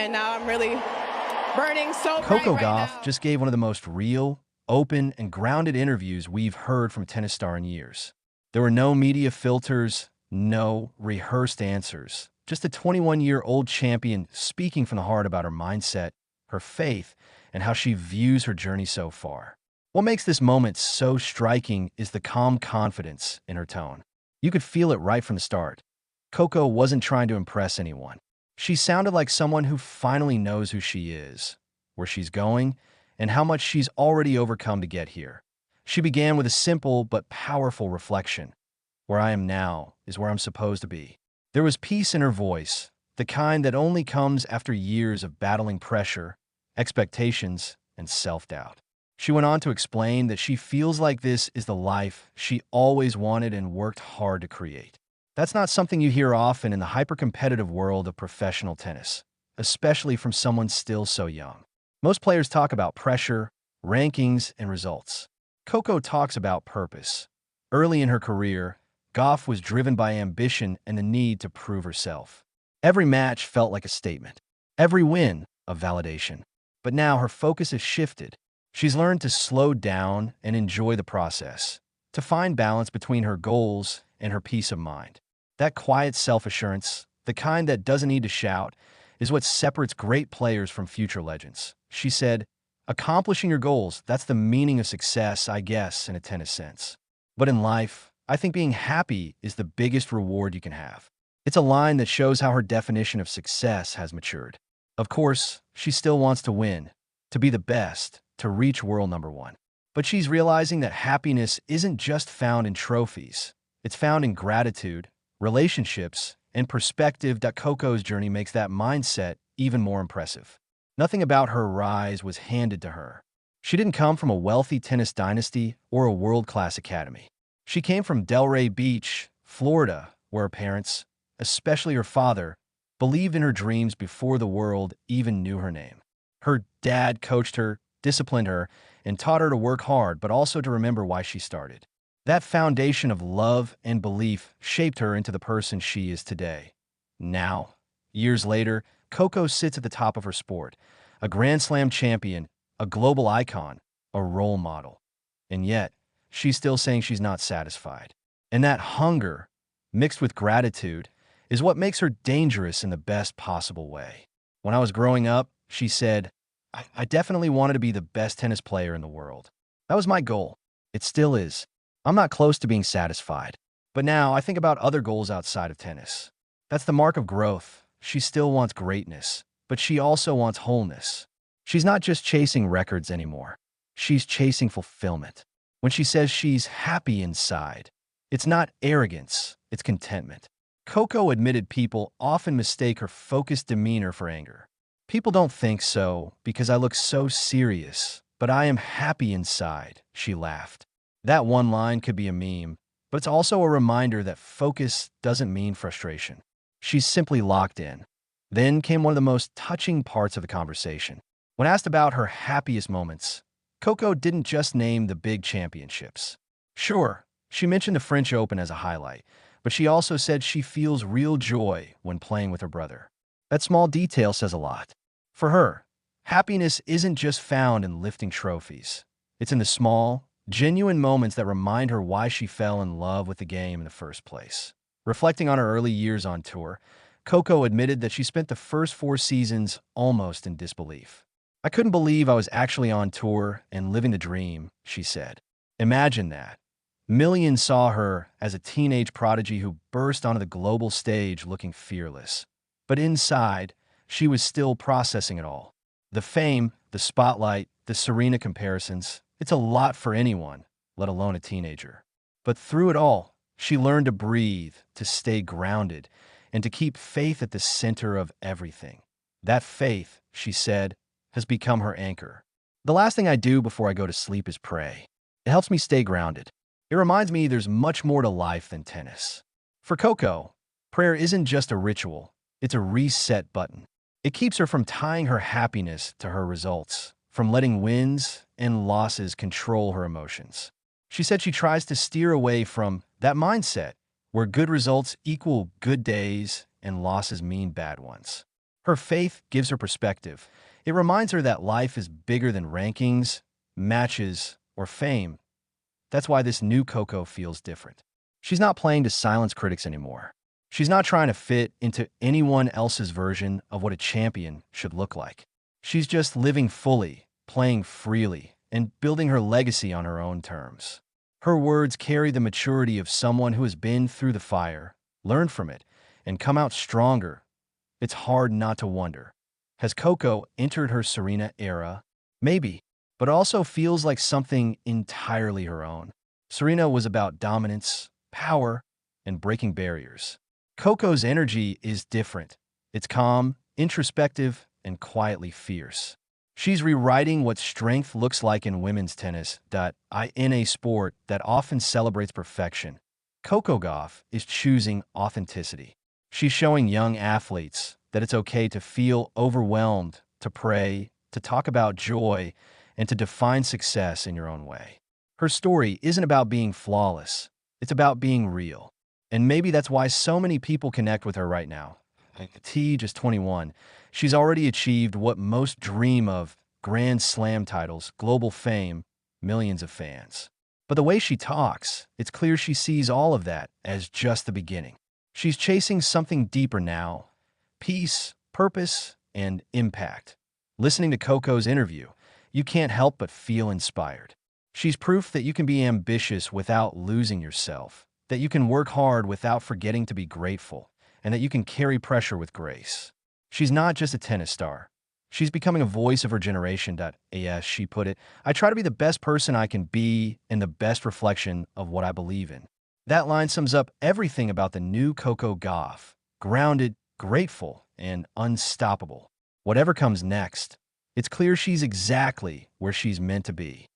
and now I'm really burning so bright COCO right Gauff now. just gave one of the most real, open, and grounded interviews we've heard from a tennis star in years. There were no media filters, no rehearsed answers. Just a 21-year-old champion speaking from the heart about her mindset, her faith, and how she views her journey so far. What makes this moment so striking is the calm confidence in her tone. You could feel it right from the start. COCO wasn't trying to impress anyone. She sounded like someone who finally knows who she is, where she's going, and how much she's already overcome to get here. She began with a simple but powerful reflection. Where I am now is where I'm supposed to be. There was peace in her voice, the kind that only comes after years of battling pressure, expectations, and self-doubt. She went on to explain that she feels like this is the life she always wanted and worked hard to create. That's not something you hear often in the hyper-competitive world of professional tennis, especially from someone still so young. Most players talk about pressure, rankings, and results. COCO talks about purpose. Early in her career, Gauff was driven by ambition and the need to prove herself. Every match felt like a statement. Every win, a validation. But now her focus has shifted. She's learned to slow down and enjoy the process, to find balance between her goals and her peace of mind. That quiet self-assurance, the kind that doesn't need to shout, is what separates great players from future legends. She said, "Accomplishing your goals, that's the meaning of success, I guess, in a tennis sense. But in life, I think being happy is the biggest reward you can have." It's a line that shows how her definition of success has matured. Of course, she still wants to win, to be the best, to reach world number one. But she's realizing that happiness isn't just found in trophies. It's found in gratitude, relationships, and perspective. COCO's journey makes that mindset even more impressive. Nothing about her rise was handed to her. She didn't come from a wealthy tennis dynasty or a world-class academy. She came from Delray Beach, Florida, where her parents, especially her father, believed in her dreams before the world even knew her name. Her dad coached her, disciplined her, and taught her to work hard, but also to remember why she started. That foundation of love and belief shaped her into the person she is today. Now, years later, COCO sits at the top of her sport, a Grand Slam champion, a global icon, a role model. And yet, she's still saying she's not satisfied. And that hunger, mixed with gratitude, is what makes her dangerous in the best possible way. When I was growing up, she said, I definitely wanted to be the best tennis player in the world. That was my goal. It still is. I'm not close to being satisfied. But now I think about other goals outside of tennis. That's the mark of growth. She still wants greatness, but she also wants wholeness. She's not just chasing records anymore. She's chasing fulfillment. When she says she's happy inside, it's not arrogance, it's contentment. COCO admitted people often mistake her focused demeanor for anger. "People don't think so because I look so serious, but I am happy inside," she laughed. That one line could be a meme, but it's also a reminder that focus doesn't mean frustration. She's simply locked in. Then came one of the most touching parts of the conversation. When asked about her happiest moments, COCO didn't just name the big championships. Sure, she mentioned the French Open as a highlight, but she also said she feels real joy when playing with her brother. That small detail says a lot. For her, happiness isn't just found in lifting trophies. It's in the small, genuine moments that remind her why she fell in love with the game in the first place. Reflecting on her early years on tour, COCO admitted that she spent the first 4 seasons almost in disbelief. "I couldn't believe I was actually on tour and living the dream," she said. Imagine that. Millions saw her as a teenage prodigy who burst onto the global stage looking fearless. But inside, she was still processing it all. The fame, the spotlight, the Serena comparisons, it's a lot for anyone, let alone a teenager. But through it all, she learned to breathe, to stay grounded, and to keep faith at the center of everything. That faith, she said, has become her anchor. "The last thing I do before I go to sleep is pray. It helps me stay grounded. It reminds me there's much more to life than tennis." For COCO, prayer isn't just a ritual, it's a reset button. It keeps her from tying her happiness to her results, from letting wins and losses control her emotions. She said she tries to steer away from that mindset where good results equal good days and losses mean bad ones. Her faith gives her perspective. It reminds her that life is bigger than rankings, matches, or fame. That's why this new Coco feels different. She's not playing to silence critics anymore. She's not trying to fit into anyone else's version of what a champion should look like. She's just living fully, playing freely, and building her legacy on her own terms. Her words carry the maturity of someone who has been through the fire, learned from it, and come out stronger. It's hard not to wonder, has Coco entered her Serena era? Maybe, but it also feels like something entirely her own. Serena was about dominance, power, and breaking barriers. Coco's energy is different. It's calm, introspective, and quietly fierce. She's rewriting what strength looks like in women's tennis. In a sport that often celebrates perfection, COCO Gauff is choosing authenticity. She's showing young athletes that it's okay to feel overwhelmed, to pray, to talk about joy, and to define success in your own way. Her story isn't about being flawless. It's about being real. And maybe that's why so many people connect with her right now. Just 21. She's already achieved what most dream of: Grand Slam titles, global fame, millions of fans. But the way she talks, it's clear she sees all of that as just the beginning. She's chasing something deeper now: peace, purpose, and impact. Listening to Coco's interview, you can't help but feel inspired. She's proof that you can be ambitious without losing yourself, that you can work hard without forgetting to be grateful, and that you can carry pressure with grace. She's not just a tennis star. She's becoming a voice of her generation. As she put it, I try to be the best person I can be and the best reflection of what I believe in. That line sums up everything about the new COCO Gauff: grounded, grateful, and unstoppable. Whatever comes next, it's clear she's exactly where she's meant to be.